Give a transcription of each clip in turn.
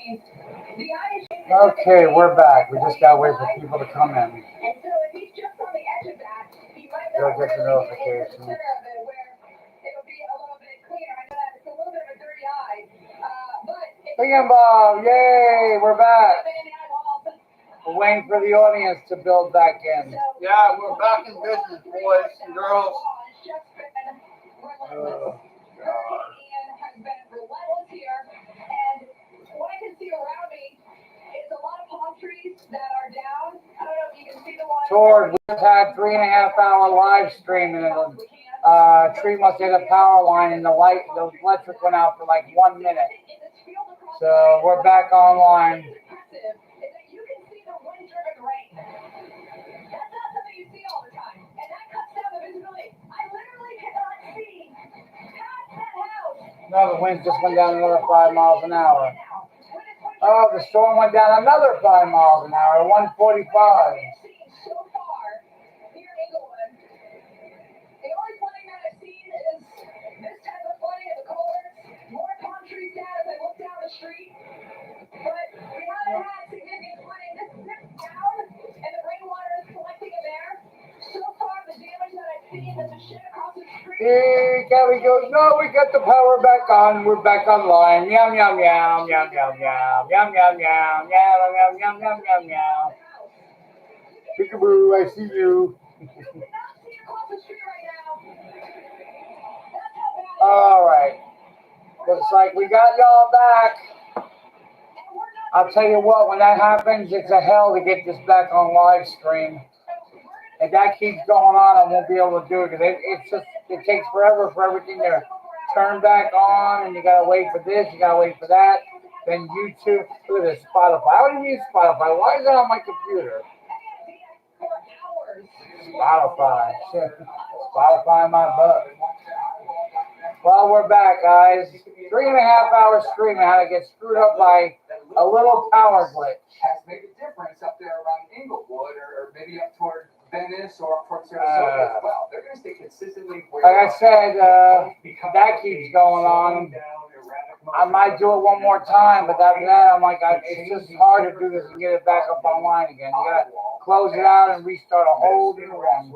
Okay, we're back. We just gotta wait for people to come in. They'll get the notification. Bing Bob, yay, we're back. We're waiting for the audience to build back in. Yeah, we're back in business, boys and girls. Oh, George, we just had 3.5 hour live stream and tree must hit a power line and the electric went out for like 1 minute. So we're back online. No, the wind just went down another 5 miles an hour. Oh, the storm went down another 5 miles an hour, 145. Hey, Kelly goes, no, we got the power back on. We're back online. Yum, yum, yum, yum, yum, yum, yum, yum, yum, yum, yum, yum, yum, yum. Peekaboo, I see you. All right. Looks like we got y'all back. I'll tell you what, when that happens, it's a hell to get this back on live stream. If that keeps going on, I won't be able to do it because it takes forever for everything to turn back on, and you gotta wait for this, you gotta wait for that. Then YouTube, look at this, Spotify. I don't use Spotify. Why is that on my computer? Spotify. Spotify my butt. Well, we're back, guys. 3.5 hour stream and how to get screwed up by a little power glitch. Has made a difference up there around Inglewood or maybe up toward Venice or up toward Sarasota as well. They're going to stay consistently where like I said, that keeps going on. I might do it one more time, but after that, I'm like, it's just hard to do this and get it back up online again. You got to close it out and restart a whole new one.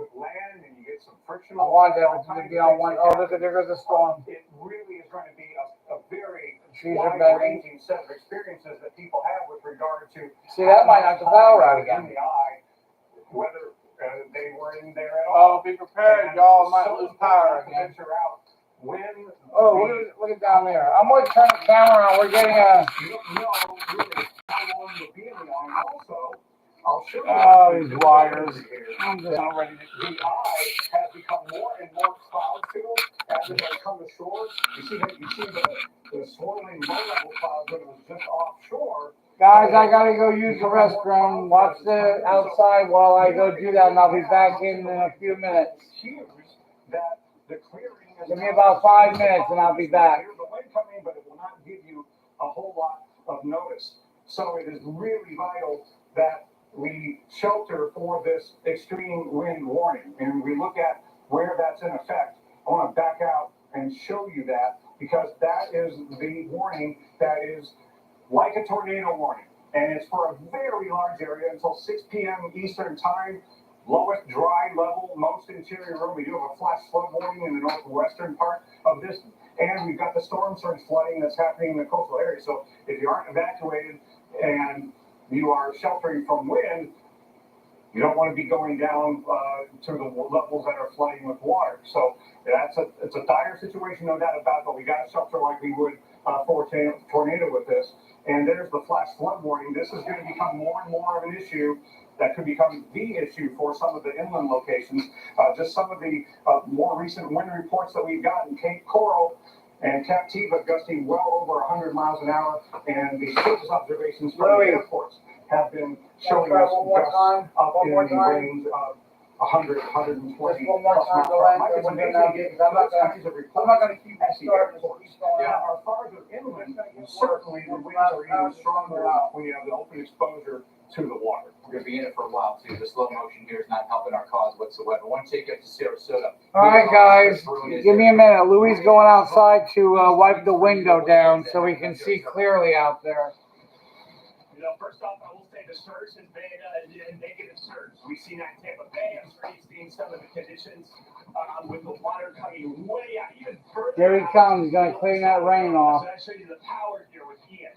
I want everything to be on one. Oh, look, there goes the storm. It really is going to be a very Trees are bending. wide-ranging set of experiences that people have with regard to. See, that might knock the power out again. Whether they were in there at all. Oh, be prepared, y'all might lose power again. Oh, look at down there. I'm going to turn the camera on. We're getting a... You don't know really how long you'll be in the arm. Also, I'll show you. Oh, these wires. I'm just not ready to... The eye has become more and more cloud-filled as it has come ashore. You see the swirling low-level clouds when it was just offshore. Guys, I gotta go use the restroom. Watch the outside while I go do that, and I'll be back in a few minutes. Give me about 5 minutes, and I'll be back. The wind coming, but it will not give you a whole lot of notice. So it is really vital that we shelter for this extreme wind warning, and we look at where that's in effect. I want to back out and show you that because that is the warning that is like a tornado warning, and it's for a very large area until 6 p.m. Eastern time. Lowest dry level, most interior room. We do have a flash flood warning in the northwestern part of this, and we've got the storm surge flooding that's happening in the coastal area. So if you aren't evacuated and you are sheltering from wind, you don't want to be going down to the levels that are flooding with water. So it's a dire situation, no doubt about it, but we got to shelter like we would for a tornado with this. And there's the flash flood warning. This is going to become more and more of an issue that could become the issue for some of the inland locations. Just some of the more recent wind reports that we've gotten, Cape Coral and Captiva gusting well over 100 miles an hour, and the surface observations from the airports have been showing us gusts up in the range of 100, 120 plus miles per hour. It's amazing. I'm not going to keep the airports. As far as inland, certainly the winds are even stronger when you have the open exposure to the water. We're going to be in it for a while, too. The slow motion here is not helping our cause whatsoever. Once you get to Sarasota. All right, guys, give me a minute. Louis going outside to wipe the window down so we can see clearly out there. You know, first off, I will say the surge has been a negative surge. We've seen that in Tampa Bay. I'm sure you've seen some of the conditions with the water coming way out, even further. Here he comes. He's going to clean that rain off. So that shows you the power here with Ian.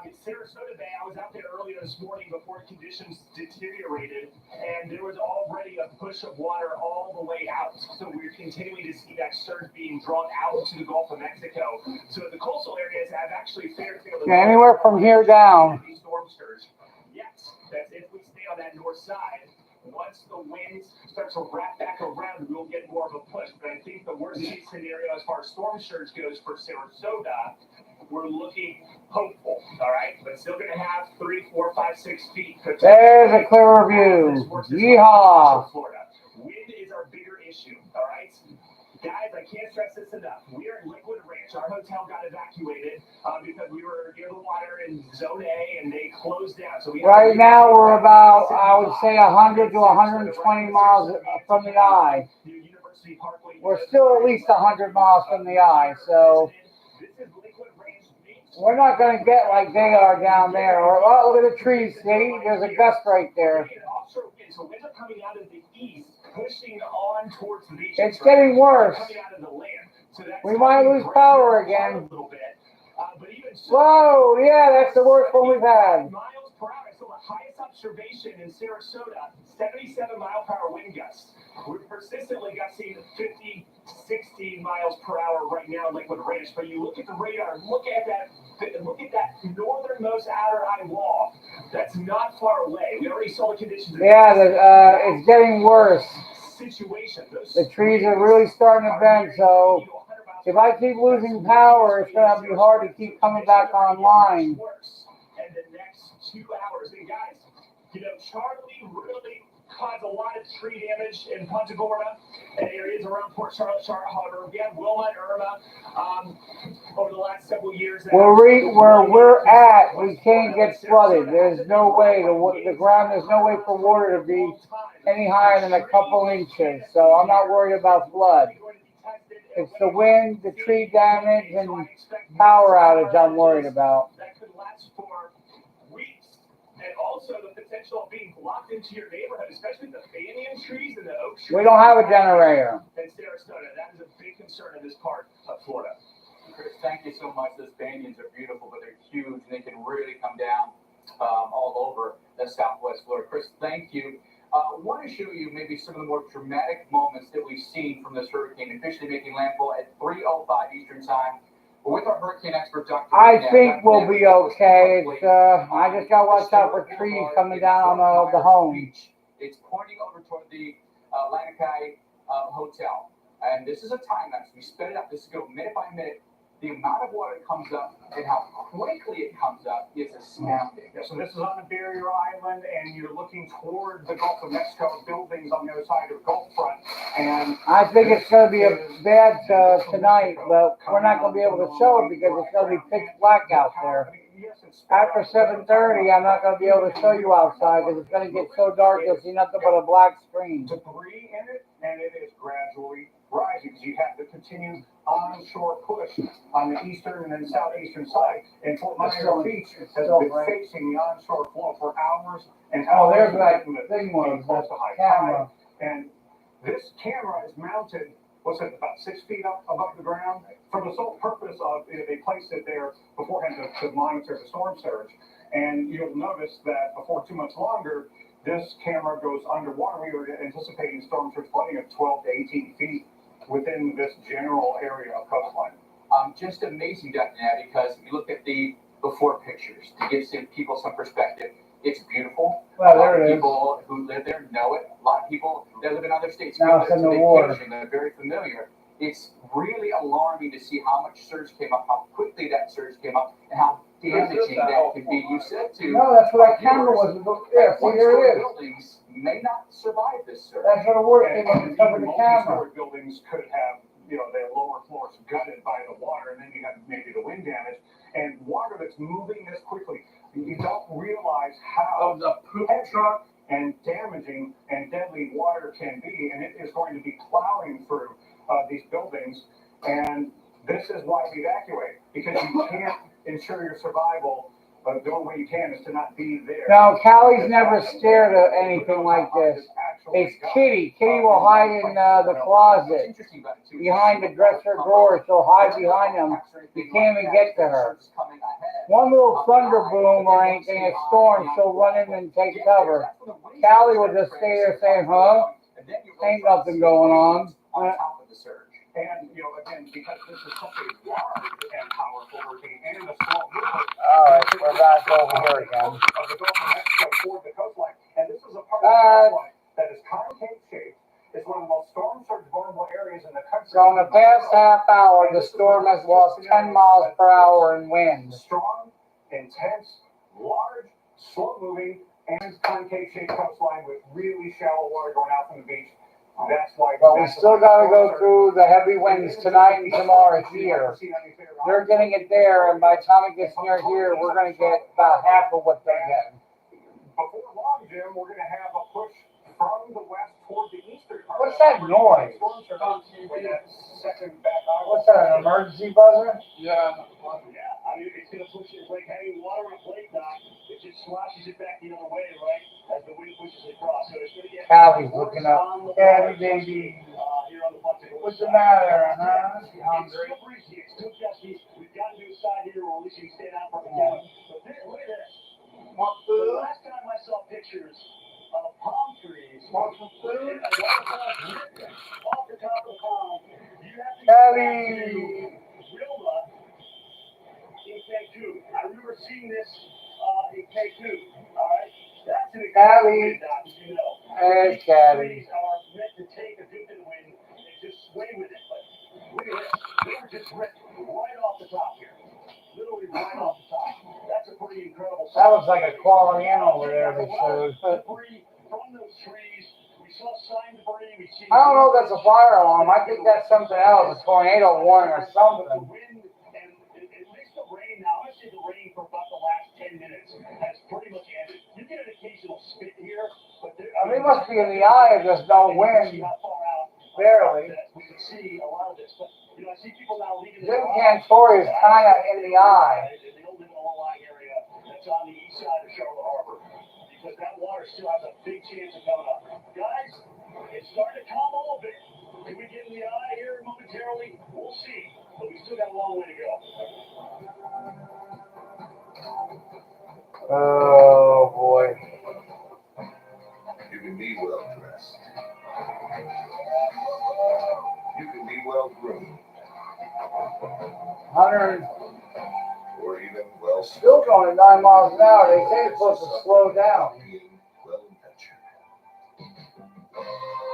In Sarasota Bay, I was out there earlier this morning before conditions deteriorated, and there was already a push of water all the way out. So we're continuing to see that surge being drawn out to the Gulf of Mexico. So the coastal areas have actually fared fairly well. Anywhere from here down. Storm surge. Yes, that's if we stay on that north side. Once the winds start to wrap back around, we'll get more of a push. But I think the worst case scenario as far as storm surge goes for Sarasota, we're looking hopeful, all right? But still going to have 3, 4, 5, 6 feet. There's a clearer view. Yeehaw! Florida. Wind is our bigger issue, all right? Guys, I can't stress this enough. We are in Liquid Ranch. Our hotel got evacuated because we were near the water in Zone A, and they closed down. So right now we're about, I would say, 100 to 120 miles from the eye. We're still at least 100 miles from the eye, so we're not going to get like they are down there. Or, oh, look at the trees, see? There's a gust right there. So winds are coming out of the east, pushing on towards the beach. It's getting worse. So we might lose power again. Whoa, yeah, that's the worst one we've had. Miles per hour. So the highest observation in Sarasota, 77 mile per hour wind gusts. We're persistently gusting 50, 60 miles per hour right now in Liquid Ranch. But you look at the radar, look at that northernmost outer eye wall. That's not far away. We already saw the conditions. Yeah, it's getting worse. Situation. The trees are really starting to bend, so if I keep losing power, it's going to be hard to keep coming back online. And the next 2 hours. And guys, you know, Charlie really caused a lot of tree damage in Punta Gorda and areas around Port Charlotte, Harbor. We had Wilma and Irma over the last several years. Where we're at, we can't get flooded. There's no way. The ground, there's no way for water to be any higher than a couple inches. So I'm not worried about flood. It's the wind, the tree damage, and power outage I'm worried about. That could last for weeks. And also the potential of being blocked into your neighborhood, especially the banyan trees and the oak trees. We don't have a generator. In Sarasota, that is a big concern in this part of Florida. Chris, thank you so much. Those banyans are beautiful, but they're huge, and they can really come down all over the Southwest Florida. Chris, thank you. I want to show you maybe some of the more dramatic moments that we've seen from this hurricane officially making landfall at 3:05 Eastern Time. But with our hurricane expert, Dr. I think we'll be okay. It's, I just got to watch out for trees coming down on the home. It's pointing over toward the Lanikai Hotel. And this is a time lapse. We sped it up. This is go minute by minute. The amount of water that comes up and how quickly it comes up is astounding. Yeah, so this is on the barrier island, and you're looking toward the Gulf of Mexico, buildings on the other side of the Gulf front. And I think it's going to be a bad tonight, but we're not going to be able to show it because it's going to be pitch black out there. After 7:30, I'm not going to be able to show you outside because it's going to get so dark you'll see nothing but a black screen. Debris in it, and it is gradually rising. So you have to continue onshore push on the eastern and then southeastern side. And Fort Myers Beach has been facing the onshore flow for hours and hours. Oh, there's that thing was, that camera. And this camera is mounted, what's it, about 6 feet up above the ground, for the sole purpose of, they placed it there beforehand to monitor the storm surge. And you'll notice that before too much longer, this camera goes underwater. We were anticipating storm surge flooding of 12 to 18 feet within this general area of coastline. Just amazing, Dr. Nat, because if you look at the before pictures to give some people some perspective, it's beautiful. Well, there it is. People who live there know it. A lot of people that live in other states now it's in the water. They're very familiar. It's really alarming to see how much surge came up, how quickly that surge came up, and how damaging that can be. You said to no, that's what that camera was. Yeah, see, here it is. Buildings may not survive this surge. That's what it worked. They want to cover the camera. Buildings could have, their lower floors gutted by the water, and then you have maybe the wind damage and water that's moving this quickly. You don't realize how the poop truck and damaging and deadly water can be, and it is going to be plowing through these buildings. And this is why we evacuate, because you can't ensure your survival but the only way you can is to not be there. No, Callie's never scared of anything like this. It's Kitty. Kitty will hide in the closet, behind the dresser drawer. She'll hide behind them. You can't even get to her. One little thunder boom or anything, a storm, she'll run in and take cover. Callie will just stay there saying, huh? Ain't nothing going on. And, you know, again, because this is such a large and powerful hurricane and a small movement. All right, we're back over here again. Of the Gulf of Mexico toward the coastline. And this is a part of the coastline that is concave shaped. It's one of the most storm surge vulnerable areas in the country. So in the past half hour, the storm has lost 10 miles per hour in wind. Strong, intense, large, slow moving, and concave shaped coastline with really shallow water going out from the beach. That's why. But we still got to go through the heavy winds tonight and tomorrow here. They're getting it there, and by the time it gets near here, we're going to get about half of what they're getting. Before long, Jim, we're going to have a push from the west toward the eastern part. What's that noise? What's that, an emergency buzzer? Yeah. I mean, it's going to push it. It's like having water on a plate dock. It just sloshes it back the other way, right? As the wind pushes it across. So it's going to get. Callie's looking up. Daddy, baby. Here on the Bucks. What's the matter, huh? You hungry? It's still breezy. It's still gusty. We've got to do a side here, or at least you can stay down for the cabin. But there, look at this. The last time I saw pictures of palm trees. Want some food? Off the top of the palm. You have to Daddy. Wilma in Cancun. I remember seeing this in Cancun. All right, that's an Callie. as you know. Hey, These Callie. trees are meant to take a dip in the wind and just sway with it. But look at this. They were just ripped right off the top here. Literally right off the top. That's a pretty incredible sight. That looks like a quality animal over there they showed. Debris from those trees. We saw sign debris. We see. I don't know if that's a fire alarm. I think that's something else, a tornado warning or The something. wind and at least the rain now. I'm gonna say the rain for about the last 10 minutes has pretty much ended. You get an occasional spit here, but there, I mean, it must be in the eye if there's no wind. Barely. We can see a lot of this, but you know, I see people now leaving. Jim Cantori is kind of in the eye. They don't live in a low-lying area that's on the east side of Charlotte Harbor because that water still has a big chance of coming up. Guys, it's starting to calm a little bit. Can we get in the eye here momentarily? We'll see, but we still got a long way to go. Oh boy. You can be well dressed. You can be well groomed. 100. Or even well Still going at 9 miles an hour. They say it's supposed to slow down. being well adventured.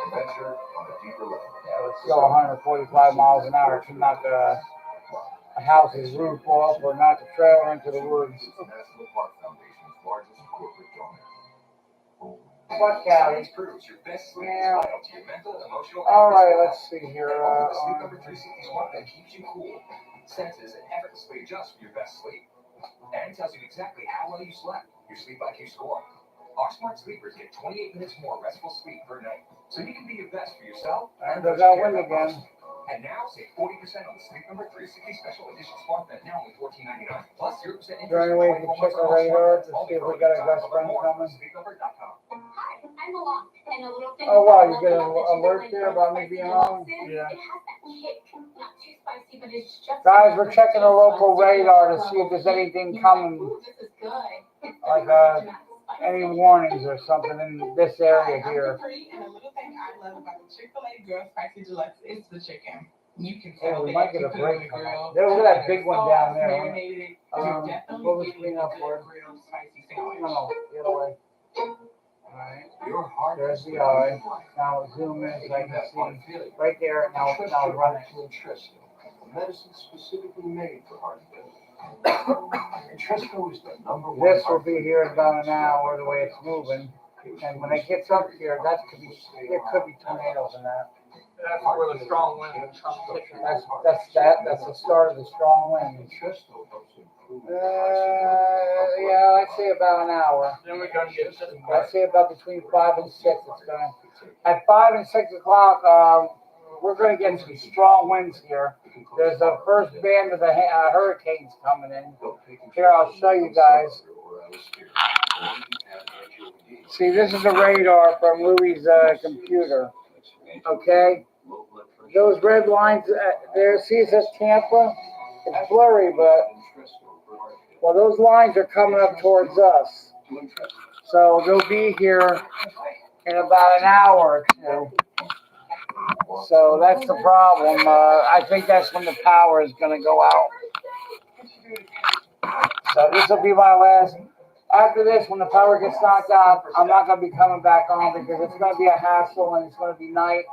Adventure on a deeper level. Yeah, let's go 145 miles an hour to knock a house's roof off or knock a trailer into the woods. It's National Park Foundation's largest corporate donor. What, Callie? Proves your best sleep Yeah. is vital to your mental, emotional, All and right, physical let's see here. health. The Sleep Number 360 Smart Bed keeps you cool, senses, and effortlessly adjusts for your best sleep, and tells you exactly how well you slept. Your Sleep IQ score. Our smart sleepers get 28 minutes more restful sleep per night, so you can be your best for yourself. And those does that you care win about again? most. And now save 40% on the Sleep Number 360 Special Edition Smart Bed, now only $14.99. Plus 0% interest. Is there any way we can check our radar to see if we got a best friend coming? Sleepnumber.com. Hi, I'm Alon, and a little thing. Oh, wow, you get an alert there about me being on? Yeah. It has that kick, not too spicy, but it's just. Guys, we're checking the local radar to see if there's anything coming, Ooh, this is good. It's like spicy. any warnings or something in this area I'm here. Capri, and a little thing I love about the Chick-fil-A Girl Spicy Deluxe is the chicken. You can Oh, tell we they might get a actually put it on break the grill. there. Look at that big one down there. Marinated it. You're definitely what was getting clean a up good for? grilled spicy sandwich. No, the other way. Alright. Your heart There's is the eye. Now zoom in so I can see right there. Now run it. Entresto, a medicine specifically made for heart failure. Entresto is the number one. This will be here in about an hour the way it's moving. And when it gets up here, there could be tornadoes in that. That's where the strong wind comes. That's the start of the strong wind. Entresto helps improve. Yeah, I'd say about an hour. Then we're gonna get to I'd say about between 5 and 6. It's gonna. At 5 and 6 o'clock, we're gonna get some strong winds here. There's the first band of the hurricanes coming in. Here, I'll show you guys. See, this is the radar from Louis' computer. Okay? Those red lines there, see it says Tampa? It's blurry, but, well, those lines are coming up towards us. So they'll be here in about an hour or two. So that's the problem. I think that's when the power is going to go out. So this will be my last. After this, when the power gets knocked out, I'm not going to be coming back on because it's going to be a hassle and it's going to be night.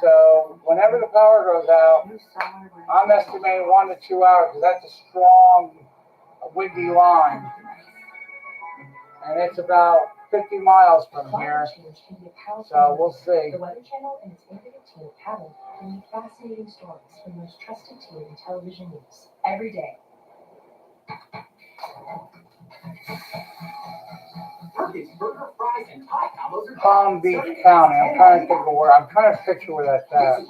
So whenever the power goes out, I'm estimating 1 to 2 hours because that's a strong, windy line. And it's about 50 miles from here. So we'll see. The Weather Channel and its innovative team of talent bring you fascinating stories from the most trusted team in television news every day. Palm Beach County. I'm trying to think of where. I'm trying to picture where that's at. 100%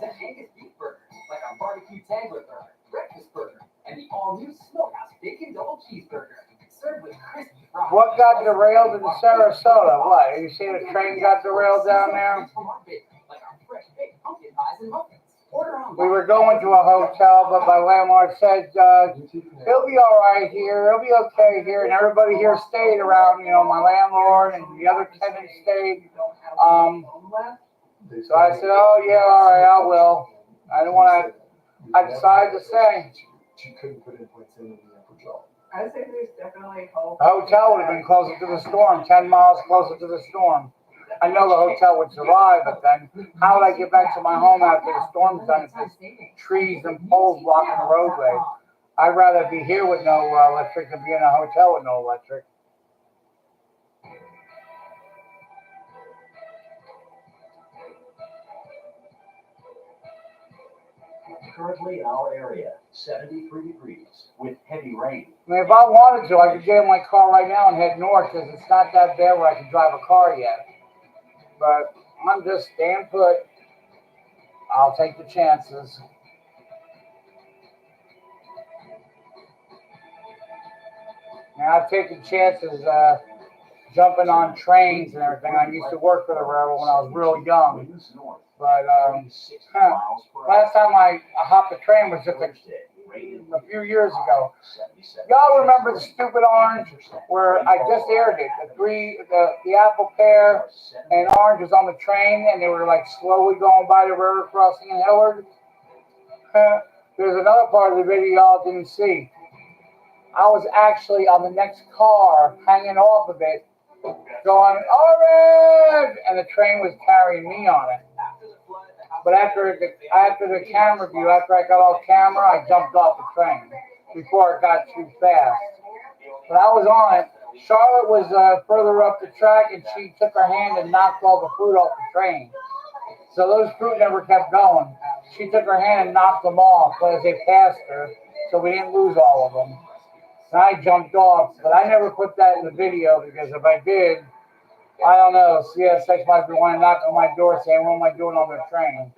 Angus beef burger, like our barbecue tangler burger, breakfast burger, and the all-new smokehouse bacon double cheeseburger, served with crispy fries. What got derailed in Sarasota? What? You see the train got derailed down there? We were going to a hotel, but my landlord said, he'll be all right here. He'll be okay here. And everybody here stayed around, my landlord and the other tenants stayed. So I said, oh, yeah, all right, I will. I didn't want to, I decided to stay. She couldn't put in points in the hotel. I say there's definitely hope. The hotel would have been closer to the storm, 10 miles closer to the storm. I know the hotel would survive, but then how would I get back to my home after the storm's done if there's trees and poles blocking the roadway? I'd rather be here with no electric than be in a hotel with no electric. Currently in our area, 73 degrees with heavy rain. I mean, if I wanted to, I could get in my car right now and head north because it's not that bad where I can drive a car yet. But I'm just staying put. I'll take the chances. Now, I've taken chances jumping on trains and everything. I used to work for the railroad when I was real young. But last time I hopped a train was just a few years ago. Y'all remember the stupid orange where I just aired it? The apple pear and orange was on the train and they were like slowly going by the river crossing in Hillsborough. There's another part of the video y'all didn't see. I was actually on the next car hanging off of it going orange and the train was carrying me on it. But after the camera view, after I got off camera, I jumped off the train before it got too fast. But I was on it. Charlotte was further up the track, and she took her hand and knocked all the fruit off the train. So those fruit never kept going. She took her hand and knocked them off as they passed her, so we didn't lose all of them. And I jumped off, but I never put that in the video because if I did, I don't know. CSX might be wanting to knock on my door saying, what am I doing on the train?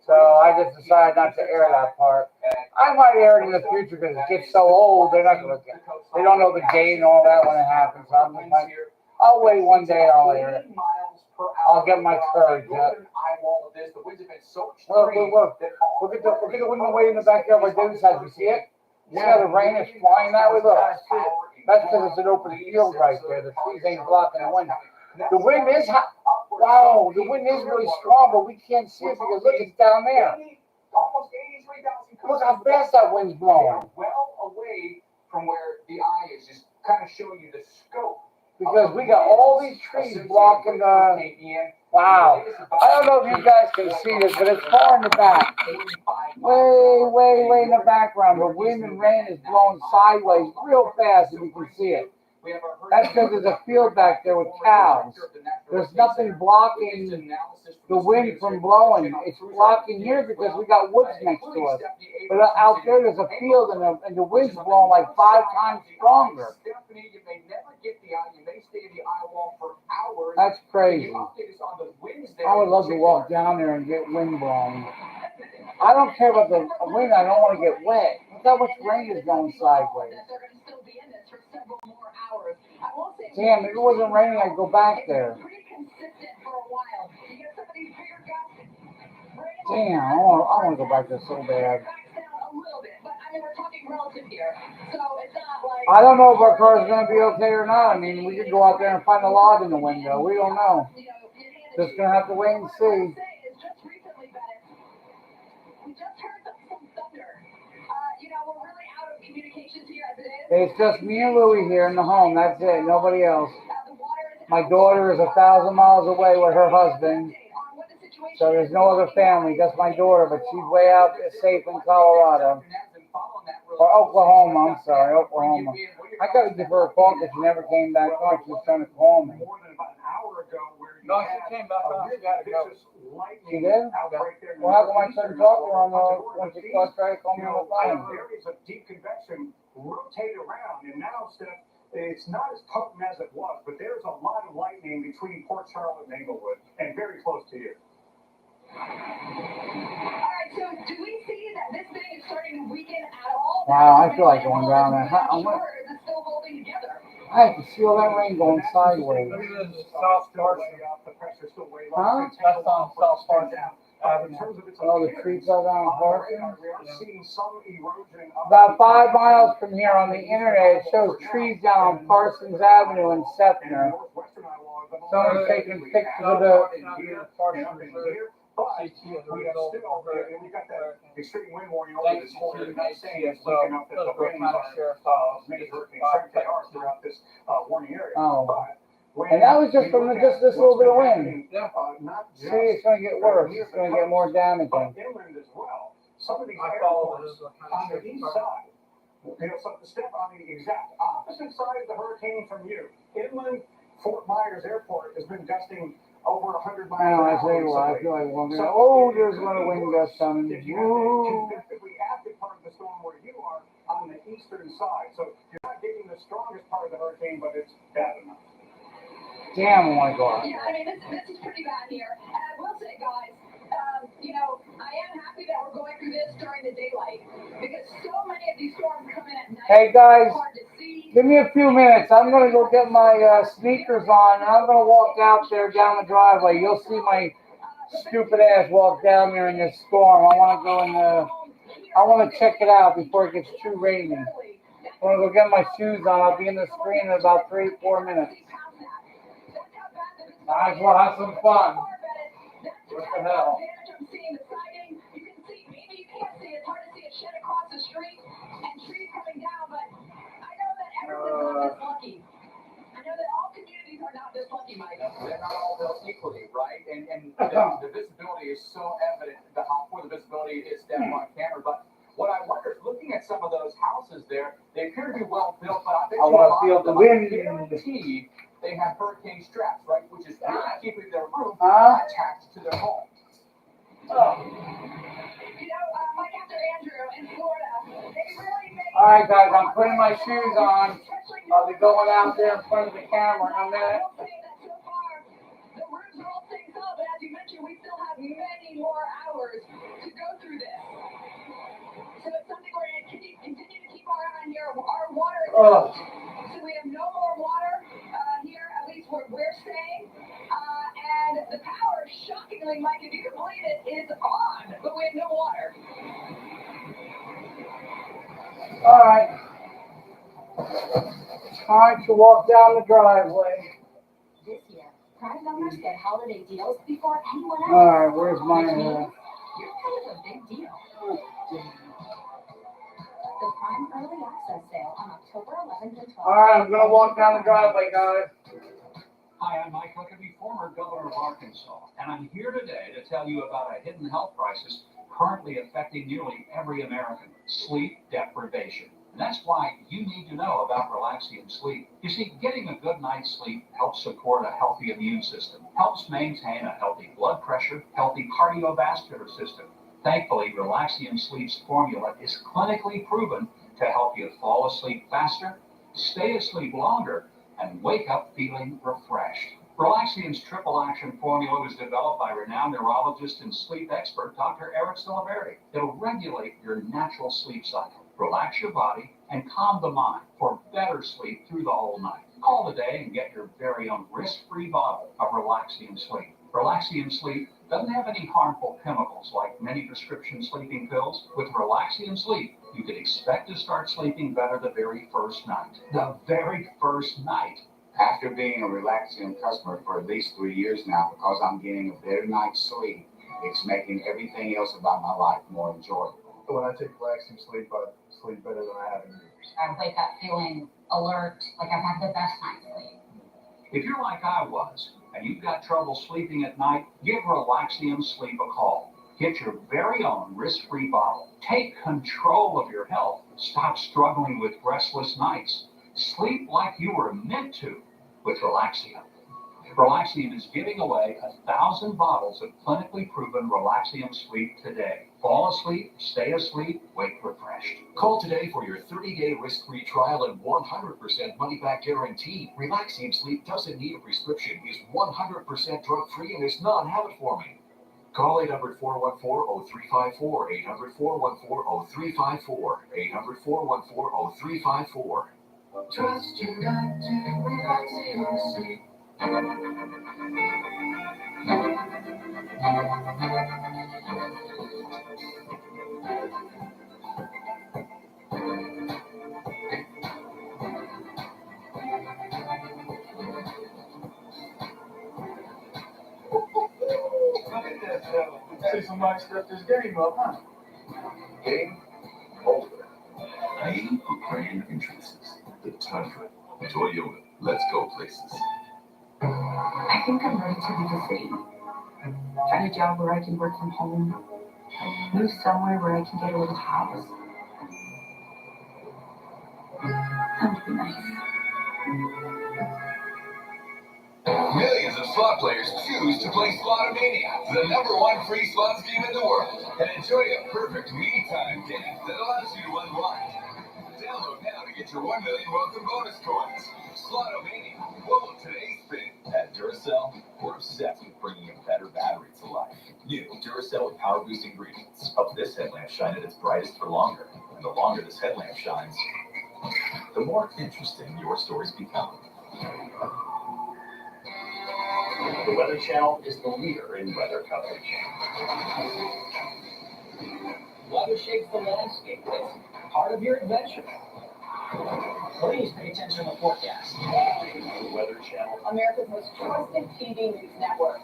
So I just decided not to air that part. I might air it in the future because it gets so old, they're not going to get it. They don't know the date and all that when it happens. So I'm like, I'll wait one day and I'll air it. I'll get my courage up. Look. Look at the window way in the backyard of my dad's house. You see it? You see how the rain is flying that way? Look. That's because it's an open field right there. The trees ain't blocking the wind. The wind is hot. Wow, the wind is really strong, but we can't see it because look, it's down there. Look how fast that wind's blowing. Well away from where the eye is, just kind of showing you the scope. Because we got all these trees blocking the. Wow. I don't know if you guys can see this, but it's far in the back. Way in the background. The wind and rain is blowing sideways real fast, and you can see it. That's because there's a field back there with cows. There's nothing blocking the wind from blowing. It's blocking here because we got woods next to us. But out there's a field and the wind's blowing like 5 times stronger. That's crazy. I would love to walk down there and get wind blowing. I don't care about the wind. I don't want to get wet. Look how much rain is going sideways. Damn, if it wasn't raining, I'd go back there. Damn, I want to go back there so bad. I don't know if our car's going to be okay or not. I mean, we could go out there and find a log in the window. We don't know. Just going to have to wait and see. It's just me and Louie here in the home. That's it. Nobody else. My daughter is 1,000 miles away with her husband. So there's no other family, just my daughter, but she's way out safe in Colorado. Or Oklahoma, I'm sorry, Oklahoma. I got to give her a call because she never came back on. She was trying to call me. No, she came back on. She got to go. She did? Well, how come I couldn't talk to her on the, when she tried to call me on the phone? Areas of deep convection rotate around, and now, Steph, it's not as potent as it was, but there's a lot of lightning between Port Charlotte and Englewood, and very close to you. Alright, so do we see that this thing is starting to weaken at all? Wow, I feel like going down there. Is it still holding together? I can feel that rain going sideways. Look at this South Carson. Huh? That's on South Carson. Oh, the trees are down in Carson? About 5 miles from here on the internet, it shows trees down on Parsons Avenue in Sefner. Someone's taking pictures of the... But we have still, we got that extreme wind warning over this morning. Not saying it's looking up that the winds are many hurricane strength they are throughout this warning area. Oh. And that was just from just this little bit of wind. Yeah. See, it's going to get worse. It's going to get more damaging. Inland as well. Some of these airports on the east side, so step on the exact opposite side of the hurricane from you. Inland Fort Myers Airport has been gusting over 100 miles an hour. I tell you what, I feel like one day, oh, there's one of wind gusts coming. Woo! Convectively active part of the storm where you are on the eastern side. So you're not getting the strongest part of the hurricane, but it's bad enough. Damn, oh my God. Yeah, I mean, this is pretty bad here. And I will say, guys, I am happy that we're going through this during the daylight because so many of these storms come in at night. Hey, guys, give me a few minutes. I'm going to go get my sneakers on, and I'm going to walk out there down the driveway. You'll see my stupid ass walk down there in this storm. I want to go in I want to check it out before it gets too rainy. I want to go get my shoes on. I'll be in the screen in about 3-4 minutes. I just want to have some fun. What the hell? Across the street and trees coming down, but I know that everyone's not this lucky. I know that all communities are not this lucky, Mike. They're not all built equally, right? And the visibility is so evident. How poor the visibility is down on camera. But what I wonder is, looking at some of those houses there, they appear to be well built, but I bet I want to feel the wind. Guaranteed they have hurricane straps, right? Which is really keeping their roof attached to their home. Mike, after Andrew in Florida, they really made... All right, guys, I'm putting my shoes on. I'll be going out there in front of the camera in a minute. I will say that so far, the roofs are all synced up, but as you mentioned, we still have many more hours to go through this. So it's something we're going to continue to keep our eye on here. Our water is out. So we have no more water here, at least where we're staying. And the power, shockingly, Mike, if you can believe it, is on, but we have no water. All right. Time to walk down the driveway. This year, Prime members get holiday deals before anyone else. All right, where's my... You're kind of a big deal. The Prime Early Access Sale on October 11th and 12th. All right, I'm going to walk down the driveway, guys. Hi, I'm Mike Huckabee, former governor of Arkansas, and I'm here today to tell you about a hidden health crisis currently affecting nearly every American: sleep deprivation. And that's why you need to know about Relaxium Sleep. You see, getting a good night's sleep helps support a healthy immune system, helps maintain a healthy blood pressure, healthy cardiovascular system. Thankfully, Relaxium Sleep's formula is clinically proven to help you fall asleep faster, stay asleep longer, and wake up feeling refreshed. Relaxium's triple action formula was developed by renowned neurologist and sleep expert Dr. Eric Silverberry. It'll regulate your natural sleep cycle, relax your body, and calm the mind for better sleep through the whole night. Call today and get your very own risk-free bottle of Relaxium Sleep. Relaxium Sleep doesn't have any harmful chemicals like many prescription sleeping pills. With Relaxium Sleep, you can expect to start sleeping better the very first night. The very first night. After being a Relaxium customer for at least 3 years now, because I'm getting a better night's sleep, it's making everything else about my life more enjoyable. When I take Relaxium Sleep, I sleep better than I have in years. I wake up feeling alert, like I've had the best night's sleep. If you're like I was, and you've got trouble sleeping at night, give Relaxium Sleep a call. Get your very own risk-free bottle. Take control of your health. Stop struggling with restless nights. Sleep like you were meant to with Relaxium. Relaxium is giving away 1,000 bottles of clinically proven Relaxium Sleep today. Fall asleep, stay asleep, wake refreshed. Call today for your 30-day risk-free trial and 100% money-back guarantee. Relaxium Sleep doesn't need a prescription, is 100% drug-free, and is non-habit forming. Call 800-414-0354, 800-414-0354, 800-414-0354. Trust your gut to Relaxium Sleep. Look at this, see somebody step this game up, huh? Game over. Name for grand entrances. The Tundra. Toyota. Let's go places. I think I'm ready to leave the city. Find a job where I can work from home. Move somewhere where I can get a little house. That would be nice. Millions of slot players choose to play Slotomania, the #1 free slots game in the world, and enjoy a perfect me-time game that allows you to unwind. Download now to get your 1 million welcome bonus coins. Slotomania, what will today spin? At Duracell, we're obsessed with bringing a better battery to life. New Duracell with power boost ingredients help this headlamp shine at its brightest for longer. And the longer this headlamp shines, the more interesting your stories become. The Weather Channel is the leader in weather coverage. Weather shapes the landscape. It's part of your adventure. Please pay attention to the forecast. The Weather Channel. America's most trusted TV news network.